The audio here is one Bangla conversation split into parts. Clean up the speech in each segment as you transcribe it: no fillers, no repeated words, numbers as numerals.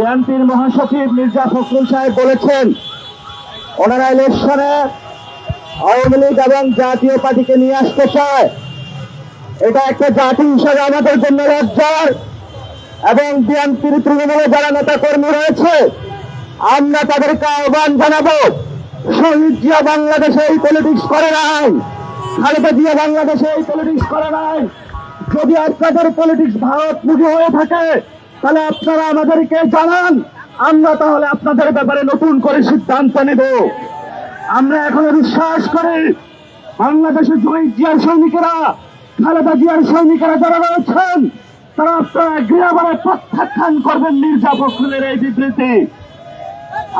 বিএনপির মহাসচিব মির্জা ফখরুল সাহেব বলেছেন ওনারা ইলেকশনে আওয়ামী লীগ এবং জাতীয় পার্টিকে নিয়ে আসতে চায়। এটা একটা জাতি হিসাবে আমাদের জন্য লজ্জার। এবং বিএনপির তৃণমূলে যারা নেতা কর্মী রয়েছে আমরা তাদেরকে আহ্বান জানাবো, শহীদ জিয়া বাংলাদেশে এই পলিটিক্স করে নাই, খালেদা জিয়া বাংলাদেশে এই পলিটিক্স করে নাই। যদি আপনাদের পলিটিক্স ভারতমুখী হয়ে থাকে তাহলে আপনারা আমাদেরকে জানান, আমরা তাহলে আপনাদের ব্যাপারে নতুন করে সিদ্ধান্ত নেব। আমরা এখনো বিশ্বাস করি বাংলাদেশের শহীদ জিয়ার সৈনিকেরা, খালেদা জিয়ার সৈনিকেরা যারা রয়েছেন তারা আপনারা গৃহবরে প্রত্যাখ্যান করবেন মির্জা ফখরুলের এই বিবৃতি।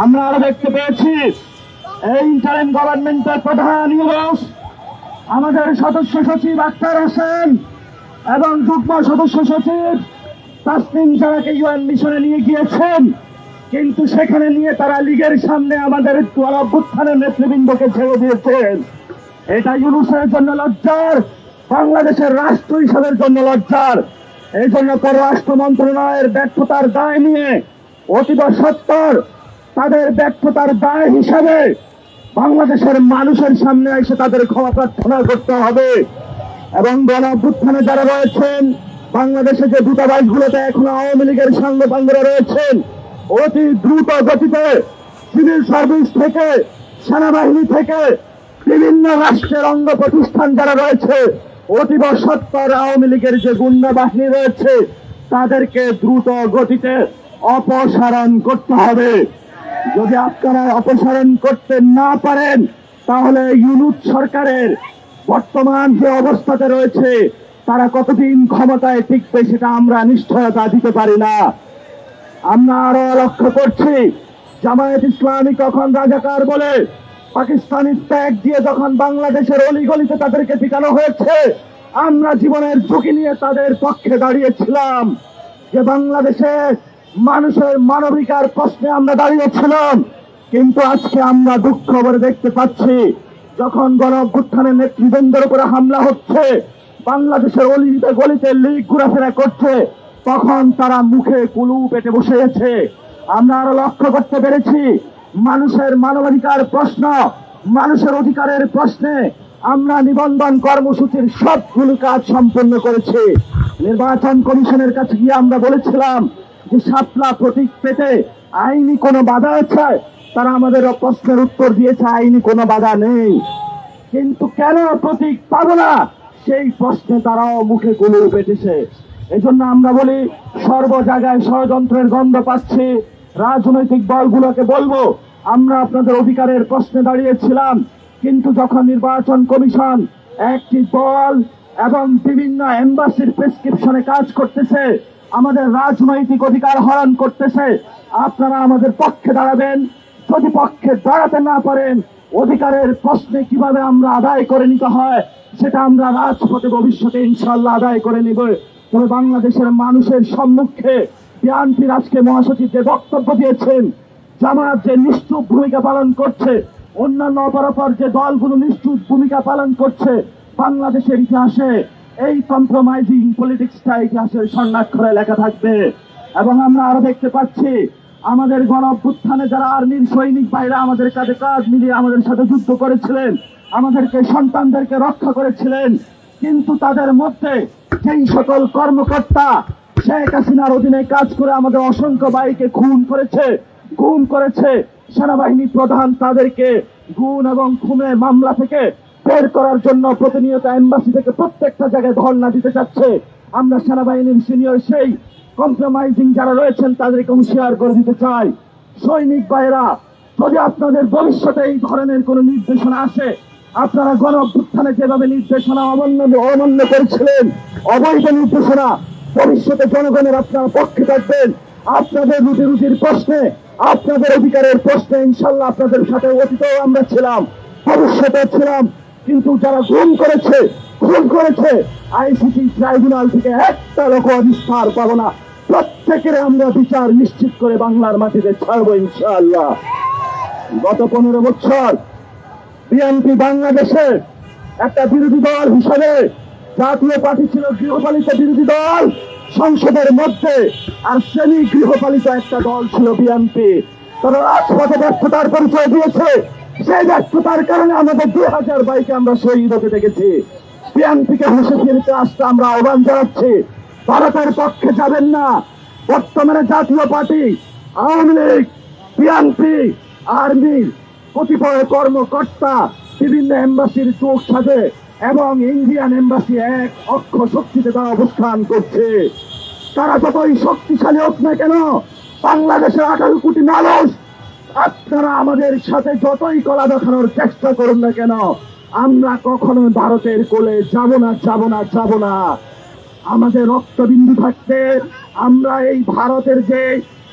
আমরা আরো দেখতে পেয়েছি এই ইন্টারিম গভর্নমেন্টের প্রধান ইউনুস আমাদের সদস্য সচিব আক্তার হোসেন এবং যুগ্ম সদস্য সচিব তাসনিম জারাকে ইউএন মিশনে নিয়ে গিয়েছেন, কিন্তু সেখানে নিয়ে তারা লীগের সামনে আমাদের অভ্যুত্থানের নেতৃবৃন্দকে ছেড়ে দিয়েছেন। এটা ইউনুসের জন্য লজ্জার, বাংলাদেশের রাষ্ট্র হিসাবের জন্য লজ্জার। এই জন্য পররাষ্ট্র মন্ত্রণালয়ের ব্যর্থতার দায় নিয়ে অতীব সত্তর তাদের ব্যর্থতার দায় হিসাবে বাংলাদেশের মানুষের সামনে এসে তাদের ক্ষমা প্রার্থনা করতে হবে। এবং গণ অভ্যুত্থানে যারা রয়েছেন বাংলাদেশে যে দূতাবাসগুলোতে এখনো আওয়ামী লীগের সাংবাদিকরা রয়েছেন, অতি দ্রুত গতিতে সিভিল সার্ভিস থেকে, সেনাবাহিনী থেকে, বিভিন্ন রাষ্ট্রের অঙ্গ প্রতিষ্ঠান যারা রয়েছে, অতীব সত্তর আওয়ামী লীগের যে গুন্ডা বাহিনী রয়েছে তাদেরকে দ্রুত গতিতে অপসারণ করতে হবে। যদি আপনারা অপসারণ করতে না পারেন তাহলে ইউনুস সরকারের বর্তমান যে অবস্থাতে রয়েছে তারা কতদিন ক্ষমতায় টিকবে সেটা আমরা নিশ্চয়তা দিতে পারি না। আমরা আরো লক্ষ্য করছি জামায়াত ইসলামী কখন রাজাকার বলে পাকিস্তানি ট্যাগ দিয়ে যখন বাংলাদেশের অলিগলিতে তাদেরকে পিটানো হয়েছে, আমরা জীবনের ঝুঁকি নিয়ে তাদের পক্ষে দাঁড়িয়েছিলাম। যে বাংলাদেশে মানুষের মানবিকার প্রশ্নে আমরা দাঁড়িয়েছিলাম, কিন্তু আজকে আমরা দুঃখ করে দেখতে পাচ্ছি যখন গণ অভ্যুত্থানের নেতৃবৃন্দের উপরে হামলা হচ্ছে, বাংলাদেশের অলিতে গলিতে লীগ ঘোরাফেরা করছে, তখন তারা মুখে কুলু পেটে বসে আছে। আমরা আরো লক্ষ্য করতে পেরেছি মানুষের মানবাধিকার প্রশ্ন, মানুষের অধিকারের প্রশ্নে আমরা নিবন্ধন কর্মসূচির সবগুলো কাজ সম্পন্ন করেছি। নির্বাচন কমিশনের কাছে গিয়ে আমরা বলেছিলাম যে শাপলা প্রতীক পেতে আইনি কোনো বাধা আছে, তারা আমাদের প্রশ্নের উত্তর দিয়েছে আইনি কোনো বাধা নেই। কিন্তু কেন প্রতীক পাবো না সেই প্রশ্নে তারাও মুখে কুলু পেটেছে। এই জন্য আমরা বলি সর্ব জায়গায় ষড়যন্ত্রের গন্ধ পাচ্ছি। রাজনৈতিক দলগুলোকে বলবো আমরা আপনাদের অধিকারের প্রশ্নে দাঁড়িয়েছিলাম, কিন্তু যখন নির্বাচন কমিশন একটি দল এবং বিভিন্ন এম্বাসির প্রেসক্রিপশনে কাজ করতেছে, আমাদের রাজনৈতিক অধিকার হরণ করতেছে, আপনারা আমাদের পক্ষে দাঁড়াবেন। যদি পক্ষে দাঁড়াতে না পারেন অধিকারের প্রশ্নে কিভাবে আমরা আদায় করে নিতে হয় সেটা আমরা রাজপথে ভবিষ্যতে ইনশাআল্লাহ আদায় করে নিব। তবে বাংলাদেশের মানুষের সম্মুখে বিএনপির আজকে মহাসচিব যে বক্তব্য দিয়েছেন, জামায়াত যে নিশ্চুপ ভূমিকা পালন করছে, অন্যান্য অপরাপর যে দলগুলো নিশ্চুপ ভূমিকা পালন করছে, বাংলাদেশের ইতিহাসে এই কম্প্রোমাইজিং পলিটিক্সটা ইতিহাসের স্বর্ণাক্ষরে লেখা থাকবে। এবং আমরা আরো দেখতে পাচ্ছি আমাদের গণ অভ্যুত্থানে যারা আর্মির সৈনিক ভাইরা আমাদের কাঁধে কাঁধ মিলিয়ে আমাদের সাথে যুদ্ধ করেছিলেন, আমাদেরকে সন্তানদেরকে রক্ষা করেছিলেন, কিন্তু তাদের মধ্যে যেই সকল কর্মকর্তা শেখ হাসিনার অধীনে কাজ করে আমাদের অসংখ্য ভাইকে খুন করেছে, গুম করেছে, সেনাবাহিনী প্রধান তাদেরকে গুম এবং খুনের মামলা থেকে বের করার জন্য প্রতিনিয়ত এম্বাসি থেকে প্রত্যেকটা জায়গায় ধর্ণা দিতে চাচ্ছে। আমরা সেনাবাহিনীর সিনিয়র সেই কম্প্রোমাইজিং যারা রয়েছেন তাদেরকে হুঁশিয়ার করে দিতে চাই, সৈনিক ভাইরা যদি আপনাদের ভবিষ্যতে এই ধরনের কোন নির্দেশনা আসে, আপনারা গণ অভ্যুত্থানে যেভাবে নির্দেশনা অমান্য করেছিলেন, অবৈধ নির্দেশনা, ভবিষ্যতে জনগণের আপনারা পক্ষে থাকবেন। আপনাদের রুটির প্রশ্নে, আপনাদের অধিকারের প্রশ্নে ইনশাল্লাহ আপনাদের সাথে অতীতেও আমরা ছিলাম, ভবিষ্যতে ছিলাম, কিন্তু যারা গুম করেছে, খুন করেছে, আইসিসি ট্রাইব্যুনাল থেকে একটা লোক নিস্তার পাবো না। প্রত্যেকের আমরা বিচার নিশ্চিত করে বাংলার মাটিতে ছাড়বো ইনশাআল্লাহ। গত 15 বছর বিএনপি বাংলাদেশে একটা বিরোধী দল হিসাবে, জাতীয় পার্টি ছিল গৃহপালিত বিরোধী দল, সংসদের মধ্যে, আর শ্রেণী গৃহপালিত একটা দল ছিল বিএনপি। তারা রাজপথে ব্যর্থতার পরিচয় দিয়েছে। সেই ব্যর্থতার কারণে আমাদের 2000 বাইকে আমরা শহীদ হতে দেখেছি। বিএনপিকে হেসে ফিরতে আসতে আমরা আহ্বান জানাচ্ছি, ভারতের পক্ষে যাবেন না। বর্তমানে জাতীয় পার্টি, আওয়ামী লীগ, বিএনপি, আর্মির কতিপয় কর্মকর্তা বিভিন্ন এম্বাসির চোখ সাজে এবং ইন্ডিয়ান এম্বাসি এক অক্ষ শক্তিতে তারা অবস্থান করছে। তারা যতই শক্তিশালী হোক না কেন, বাংলাদেশের 18 কোটি মানুষ, আপনারা আমাদের সাথে যতই কলা দেখানোর চেষ্টা করুন না কেন, আমরা কখনো ভারতের কোলে যাব না, যাব না, যাব না। আমাদের রক্তবিন্দু থাকতে আমরা এই ভারতের যে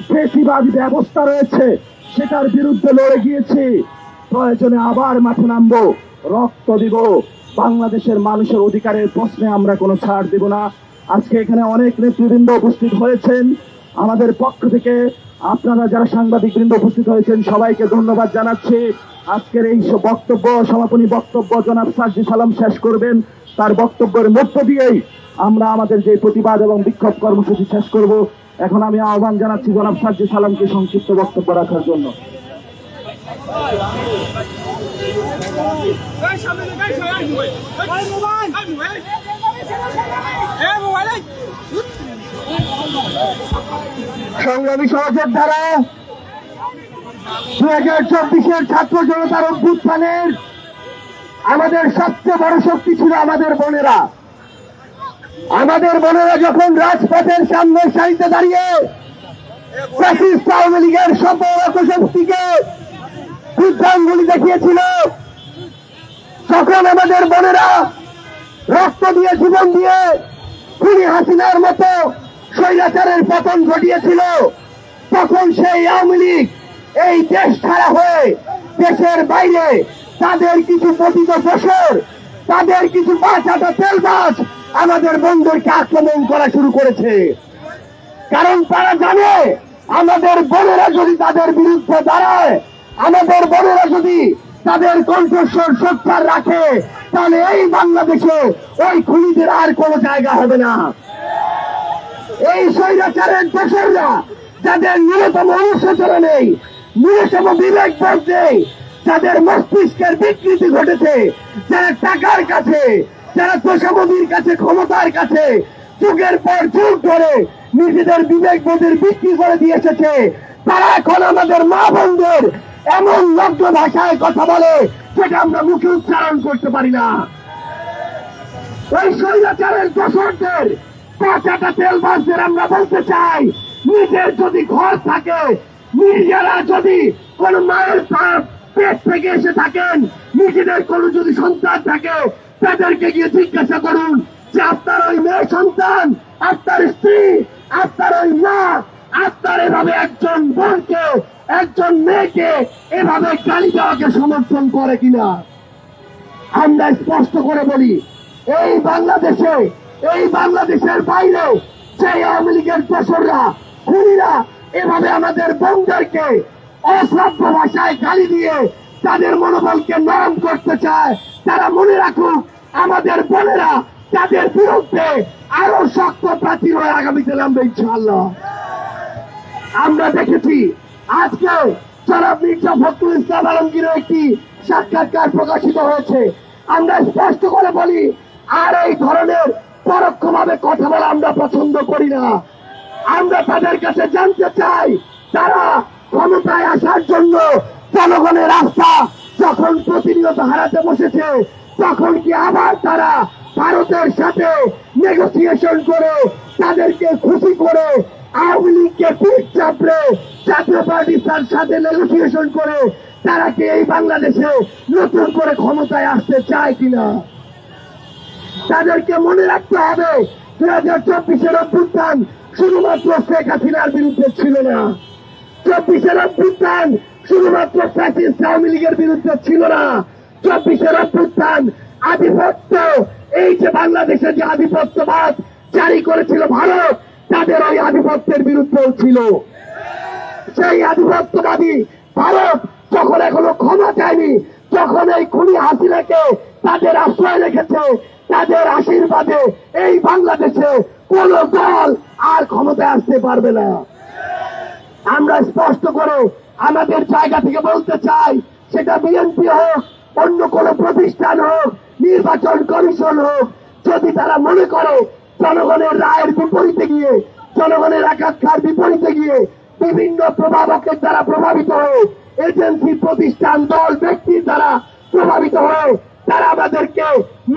ফেসিবাদী ব্যবস্থা রয়েছে সেটার বিরুদ্ধে লড়ে গিয়েছি। প্রয়োজনে আবার মাঠে নামবো, রক্ত দিব। বাংলাদেশের মানুষের অধিকারের প্রশ্নে আমরা কোনো ছাড় দিব না। আজকে এখানে অনেক নেতৃবৃন্দ উপস্থিত হয়েছেন। আমাদের পক্ষ থেকে আপনারা যারা সাংবাদিক বৃন্দ উপস্থিত হয়েছেন সবাইকে ধন্যবাদ জানাচ্ছি। আজকের এই বক্তব্য, সমাপনী বক্তব্য জনাব সাজ্জি সালাম শেষ করবেন। তার বক্তব্যের মধ্য দিয়েই আমরা আমাদের যে প্রতিবাদ এবং বিক্ষোভ কর্মসূচি শেষ করব। এখন আমি আহ্বান জানাচ্ছি জনাব সাজ্জি সালামকে সংক্ষিপ্ত বক্তব্য রাখার জন্য। সংগ্রামী সহযোগ দ্বারা 2024-এর ছাত্র জনতার অভ্যুত্থানের আমাদের সবচেয়ে বড় শক্তি ছিল আমাদের বোনেরা। আমাদের বোনেরা যখন রাজপথের সামনে সারিতে দাঁড়িয়ে ফ্যাসিস্ট আওয়ামী লীগের সকল অপশক্তিকে বিভ্রাঙ্গুলি দেখিয়েছিল, তখন আমাদের বোনেরা রক্ত দিয়ে, জীবন দিয়ে খুনি হাসিনার মতো স্বৈরাচারের পতন ঘটিয়েছিল, তখন সেই আওয়ামী লীগ এই দেশ ছাড়া হয়ে দেশের বাইরে তাদের কিছু পতিত দোসর, তাদের কিছু বাঁচাটা তেলবাজ আমাদের বন্ধুকে আক্রমণ করা শুরু করেছে। কারণ তারা জানে আমাদের বোনেরা যদি তাদের বিরুদ্ধে দাঁড়ায়, আমাদের বোনেরা যদি তাদের কণ্ঠস্বর সোচ্চার রাখে, তাহলে এই বাংলাদেশে ওই খুনিদের আর কোনো জায়গা হবে না। এই স্বৈরাচারের দোসররা যাদের ন্যূনতম অনুশোচনা নেই, ন্যূনতম বিবেকবোধ নেই, যাদের মস্তিষ্কের বিকৃতি ঘটেছে, যারা টাকার কাছে, যারা তোষামোদির কাছে, ক্ষমতার কাছে যুগের পর যুগ ধরে নিজেদের বিবেকবোধের বিক্রি করে দিয়ে এসেছে, তারা এখন আমাদের মা বোনদের এমন লগ্ন ভাষায় কথা বলে যেটা আমরা মুখে উচ্চারণ করতে পারি না। ওই স্বৈরাচারের দোসরদের পাঁচাটা তেলবাজদের আমরা বলতে চাই, নিজের যদি ঘর থাকে, নিজেরা যদি কোন মায়ের পেট থেকে এসে থাকেন, নিজেদের কোন যদি সন্তান থাকে, তাদেরকে গিয়ে জিজ্ঞাসা করুন যে আপনার ওই মেয়ে সন্তান, আপনার স্ত্রী, আপনার ওই মা, আপনার এভাবে একজন বোনকে, একজন মেয়েকে এভাবে গালি দেওয়াকে সমর্থন করে কিনা। আমরা স্পষ্ট করে বলি, এই বাংলাদেশে, এই বাংলাদেশের বাইরে সেই আওয়ামী লীগের দোসররা, খুনিরা এভাবে আমাদের বোনদেরকে অসভ্য ভাষায় গালি দিয়ে তাদের মনোবলকে নরম করতে চায়, তারা মনে রাখুক আমাদের বোনেরা তাদের বিরুদ্ধে আরো শক্ত প্রাচীর হয়ে আগামীতে নামবে ইনশাআল্লাহ। আমরা দেখেছি আজকে জনাব মির্জা ফখরুল ইসলাম আলমগীরের একটি সাক্ষাৎকার প্রকাশিত হয়েছে। আমরা স্পষ্ট করে বলি, আর এই ধরনের পরোক্ষভাবে কথা বলা আমরা পছন্দ করি না। আমরা তাদের কাছে জানতে চাই, তারা ক্ষমতায় আসার জন্য জনগণের আস্থা যখন প্রতিনিয়ত হারাতে বসেছে, তখন কি আবার তারা ভারতের সাথে নেগোসিয়েশন করে, তাদেরকে খুশি করে, আওয়ামী লীগকে পিঠ চাপড়ে জাতীয় পার্টির সাথে নেগোসিয়েশন করে তারা কি এই বাংলাদেশে নতুন করে ক্ষমতায় আসতে চায় কিনা? তাদেরকে মনে রাখতে হবে 2024-এর অভ্যুত্থান শুধুমাত্র শেখ হাসিনার বিরুদ্ধে ছিল না, 24-এর অভ্যুত্থান শুধুমাত্র ফ্যাসিস্ট আওয়ামী লীগের বিরুদ্ধে ছিল না, 24-এর অভ্যুত্থান আধিপত্য, এই যে বাংলাদেশে যে আধিপত্যবাদ জারি করেছিল ভারত, তাদের ওই আধিপত্যের বিরুদ্ধেও ছিল। সেই আধিপত্যবাদী ভারত যখন এখনো ক্ষমা চায়নি, যখন এই খুনি হাসিনাকে তাদের আশ্রয় রেখেছে, তাদের আশীর্বাদে এই বাংলাদেশে কোন দল আর ক্ষমতায় আসতে পারবে না। আমরা স্পষ্ট করে আমাদের জায়গা থেকে বলতে চাই, সেটা বিএনপি হোক, অন্য কোন প্রতিষ্ঠান হোক, নির্বাচন কমিশন হোক, যদি তারা মনে করে জনগণের রায়ের বিপরীতে গিয়ে, জনগণের আকাঙ্ক্ষার বিপরীতে গিয়ে বিভিন্ন প্রভাবকের দ্বারা প্রভাবিত হয়ে, এজেন্সি, প্রতিষ্ঠান, দল, ব্যক্তির দ্বারা প্রভাবিত হয়ে তারা আমাদেরকে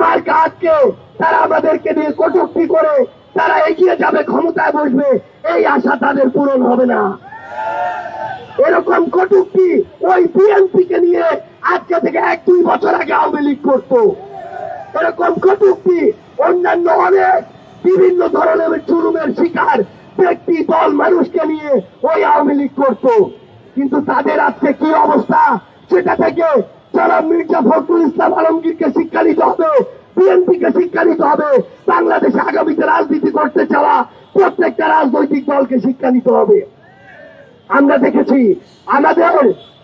মার্কা আটকে, তারা আমাদেরকে নিয়ে কটূক্তি করে তারা এগিয়ে যাবে, ক্ষমতায় বসবে, এই আশা তাদের পূরণ হবে না। এরকম কটূক্তি ওই বিএনপি কে নিয়ে আজকে থেকে 1-2 বছর আগে আওয়ামী লীগ করত। এরকম কটূক্তি অন্যান্য অনেক বিভিন্ন ধরনের জুলুমের শিকার ব্যক্তি, দল, মানুষকে নিয়ে ওই আওয়ামী লীগ করত। কিন্তু তাদের আজকে কি অবস্থা, সেটা থেকে জনাব মির্জা ফখরুল ইসলাম আলমগীরকে শিক্ষা নিতে হবে, বিএনপিকে শিক্ষা নিতে হবে, বাংলাদেশে আগামীতে রাজনীতি করতে চাওয়া প্রত্যেকটা রাজনৈতিক দলকে শিক্ষা নিতে হবে। আমরা দেখেছি আমাদের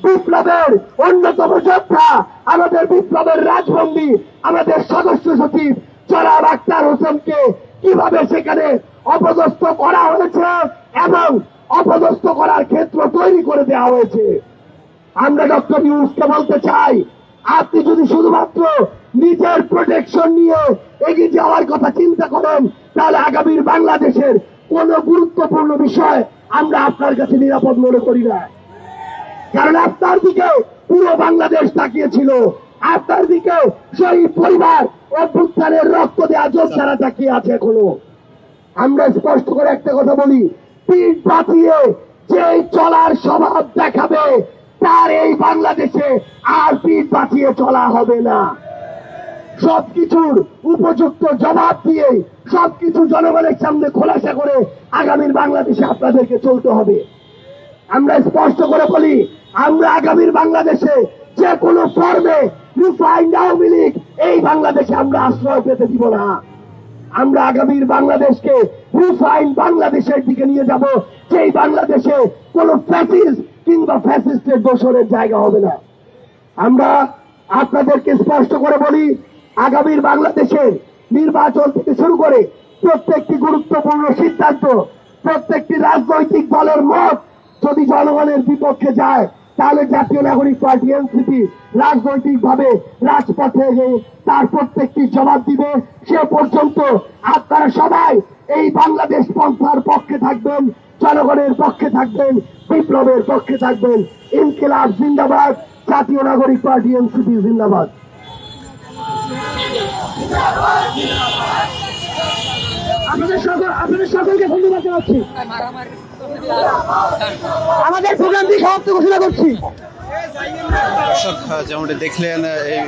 বিপ্লবের অন্যতম যোদ্ধা, আমাদের বিপ্লবের রাজবন্দী, আমাদের সদস্য সচিব জনাব আক্তার হোসেনকে কিভাবে সেখানে অপদস্থ করা হয়েছে এবং অপদস্থ করার ক্ষেত্র তৈরি করে দেওয়া হয়েছে। আমরা ডক্টর ইউনূসকে বলতে চাই, আপনি যদি শুধুমাত্র নিজের প্রোটেকশন নিয়ে এগিয়ে যাওয়ার কথা চিন্তা করেন, তাহলে আগামীর বাংলাদেশের কোন গুরুত্বপূর্ণ বিষয় আমরা আপনার কাছে নিরাপদ মনে করি না। কারণ আপনার দিকে পুরো বাংলাদেশ তাকিয়েছিল, আপনার দিকে শহীদ পরিবার, অভ্যুত্থানের রক্ত দেওয়া যোদ্ধারা তাকিয়ে আছে এখনো। আমরা স্পষ্ট করে একটা কথা বলি, পিঠ বাঁচিয়ে যে চলার স্বভাব দেখাবে তার এই বাংলাদেশে আর পিঠ বাঁচিয়ে চলা হবে না। সবকিছুর উপযুক্ত জবাব দিয়ে সবকিছু জনগণের সামনে খোলাসা করে আগামীর বাংলাদেশে আপনাদেরকে চলতে হবে। আমরা স্পষ্ট করে বলি, আমরা আগামীর বাংলাদেশে যে কোনো ফর্মে রিফাইন্ড আওয়ামী লীগ এই বাংলাদেশে আমরা আশ্রয় পেতে দিব না। আমরা আগামীর বাংলাদেশকে রিফাইন্ড বাংলাদেশের দিকে নিয়ে যাব, সেই বাংলাদেশে কোন ফ্যাসিস্ট কিংবা ফ্যাসিস্টের দোসরের জায়গা হবে না। আমরা আপনাদেরকে স্পষ্ট করে বলি, আগামীর বাংলাদেশের নির্বাচন থেকে শুরু করে প্রত্যেকটি গুরুত্বপূর্ণ সিদ্ধান্ত, প্রত্যেকটি রাজনৈতিক দলের মত যদি জনগণের বিপক্ষে যায়, তাহলে জাতীয় নাগরিক পার্টি এনসিপি রাজনৈতিকভাবে রাজপথে গিয়ে তার প্রত্যেকটি জবাব দিবে। সে পর্যন্ত আপনারা সবাই এই বাংলাদেশ পন্থার পক্ষে থাকবেন, জনগণের পক্ষে থাকবেন, বিপ্লবের পক্ষে থাকবেন। ইনকিলাব জিন্দাবাদ, জাতীয় নাগরিক পার্টি এনসিপি জিন্দাবাদ। আপনাদের সকলকে ধন্যবাদ জানাচ্ছি। আমাদের প্রোগ্রামটি সমাপ্ত ঘোষণা করছি। যেমনটি দেখলেন, এই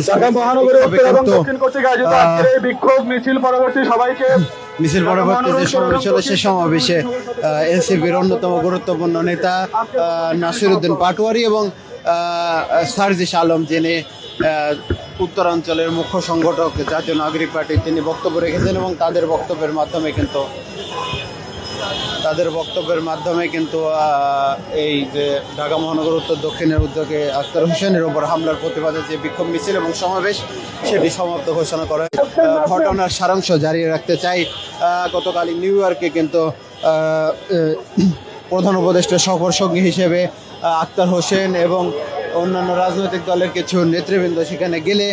ঢাকা মহানগরী উত্তর এবং দক্ষিণ কর্তৃক আয়োজিত আজকের এই বিক্ষোভ মিছিল পরবর্তী সবাইকে মিছিল পরবর্তী যে সমাবেশ হলো সে সমাবেশে এনসিপির অন্যতম গুরুত্বপূর্ণ নেতা নাসিরউদ্দিন পাটোয়ারি এবং সার্জিস আলম, যিনি উত্তরাঞ্চলের মুখ্য সংগঠক জাতীয় নাগরিক পার্টি, তিনি বক্তব্য রেখেছেন এবং তাদের বক্তব্যের মাধ্যমে কিন্তু এই যে ঢাকা মহানগর উত্তর দক্ষিণের উদ্যোগে আক্তার হোসেনের উপর হামলার প্রতিবাদে যে বিক্ষোভ মিছিল এবং সমাবেশ সেটি সমাপ্ত ঘোষণা করা হয়। ঘটনার সারাংশ জারি রাখতে চাই, গতকাল নিউ ইয়র্কে কিন্তু প্রধান উপদেষ্টা সফর সঙ্গী হিসেবে আক্তার হোসেন এবং অন্যান্য রাজনৈতিক দলের কিছু নেতৃবৃন্দ সেখানে গেলে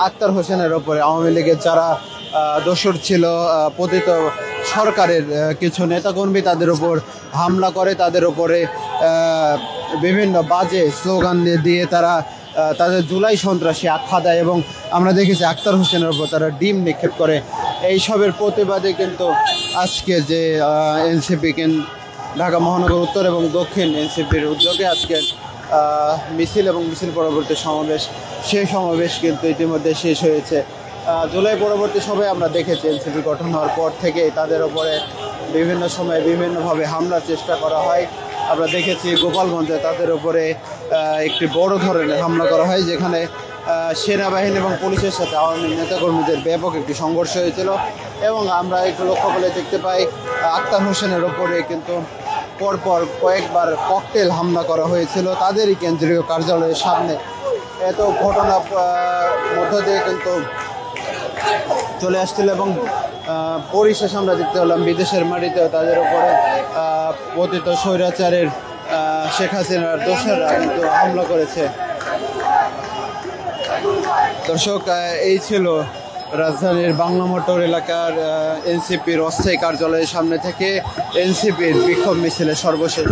আক্তার হোসেনের ওপরে আওয়ামী লীগের যারা দোসর ছিল, পতিত সরকারের কিছু নেতাকর্মী তাদের উপর হামলা করে, তাদের উপরে বিভিন্ন বাজে স্লোগান দিয়ে তারা তাদের জুলাই সন্ত্রাসী আখ্যা দেয় এবং আমরা দেখেছি আক্তার হোসেনের উপর তারা ডিম নিক্ষেপ করে। এইসবের প্রতিবাদে কিন্তু আজকে যে এনসিপি ঢাকা মহানগর উত্তর এবং দক্ষিণ এনসিপির উদ্যোগে আজকে মিছিল এবং মিছিল পরবর্তী সমাবেশ, সেই সমাবেশ কিন্তু ইতিমধ্যে শেষ হয়েছে। জুলাই পরবর্তী সভায় আমরা দেখেছি এনসিপি গঠন হওয়ার পর থেকে তাদের ওপরে বিভিন্ন সময়ে বিভিন্নভাবে হামলার চেষ্টা করা হয়। আমরা দেখেছি গোপালগঞ্জে তাদের উপরে একটি বড় ধরনের হামলা করা হয়, যেখানে সেনাবাহিনী এবং পুলিশের সাথে আওয়ামী নেতাকর্মীদের ব্যাপক একটি সংঘর্ষ হয়েছিল এবং আমরা একটু লক্ষ্য করলে দেখতে পাই আক্তার হোসেনের ওপরে কিন্তু পরপর কয়েকবার ককটেল হামলা করা হয়েছিল তাদেরই কেন্দ্রীয় কার্যালয়ের সামনে। এত ঘটনা মধ্য দিয়ে কিন্তু চলে আসছিল এবং পরিশেষ আমরা দেখতে পেলাম বিদেশের মাটিতেও তাদের উপরে পতিত স্বৈরাচারের শেখ হাসিনার দোসররা কিন্তু হামলা করেছে। দর্শক, এই ছিল রাজধানীর বাংলা মোটর এলাকার এনসিপির অস্থায়ী কার্যালয়ের সামনে থেকে এনসিপির বিক্ষোভ মিছিলের সর্বশেষ